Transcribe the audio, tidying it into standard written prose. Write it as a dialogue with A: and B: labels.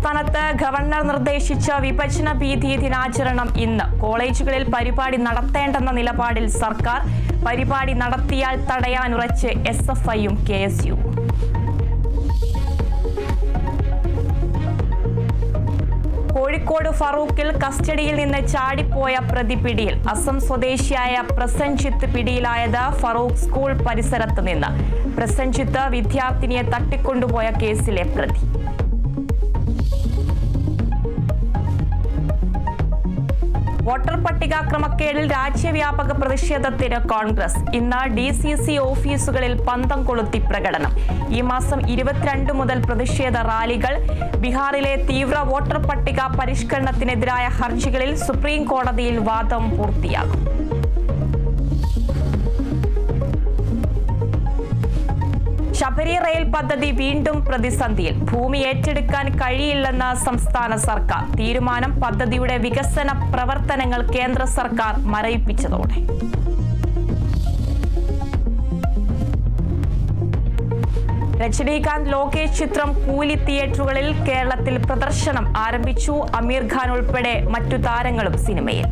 A: സംസ്ഥാനത്ത് ഗവർണർ നിർദ്ദേശിച്ച വിഭജന ഭീതി ദിനാചരണം ഇന്ന്. കോളേജുകളിൽ പരിപാടി നടത്തേണ്ടെന്ന നിലപാടിൽ സർക്കാർ. പരിപാടി നടത്തിയാൽ തടയാനുറച്ച് SFIയും KSU. കോഴിക്കോട് ഫറൂഖിൽ കസ്റ്റഡിയിൽ നിന്ന് ചാടിപ്പോയ പ്രതി പിടിയിൽ. അസം സ്വദേശിയായ പ്രസൻജിത്ത് പിടിയിലായത് ഫറൂഖ് സ്കൂൾ പരിസരത്ത് നിന്ന്. പ്രസൻജിത്ത് വിദ്യാർത്ഥിനിയെ തട്ടിക്കൊണ്ടുപോയ കേസിലെ പ്രതി. വോട്ടർ പട്ടിക ക്രമക്കേടിൽ രാജ്യവ്യാപക പ്രതിഷേധത്തിന് കോൺഗ്രസ്. ഇന്ന് DCC ഓഫീസുകളിൽ പന്തം കൊളുത്തി പ്രകടനം. ഈ മാസം 22 മുതൽ പ്രതിഷേധ റാലികൾ. ബീഹാറിലെ തീവ്ര വോട്ടർ പട്ടിക പരിഷ്കരണത്തിനെതിരായ ഹർജികളിൽ സുപ്രീം കോടതിയിൽ വാദം പൂർത്തിയാകും. ശബരി റെയിൽ പദ്ധതി വീണ്ടും പ്രതിസന്ധിയിൽ. ഭൂമി ഏറ്റെടുക്കാൻ കഴിയില്ലെന്ന സംസ്ഥാന സർക്കാർ. തീരുമാനം പദ്ധതിയുടെ വികസന പ്രവർത്തനങ്ങൾ കേന്ദ്ര സർക്കാർ മരവിപ്പിച്ചതോടെ. രജനീകാന്ത് ലോകേഷ് ചിത്രം കൂലി തിയേറ്ററുകളിൽ. കേരളത്തിൽ പ്രദർശനം ആരംഭിച്ചു. അമീർ ഖാൻ ഉൾപ്പെടെ മറ്റു താരങ്ങളും സിനിമയിൽ.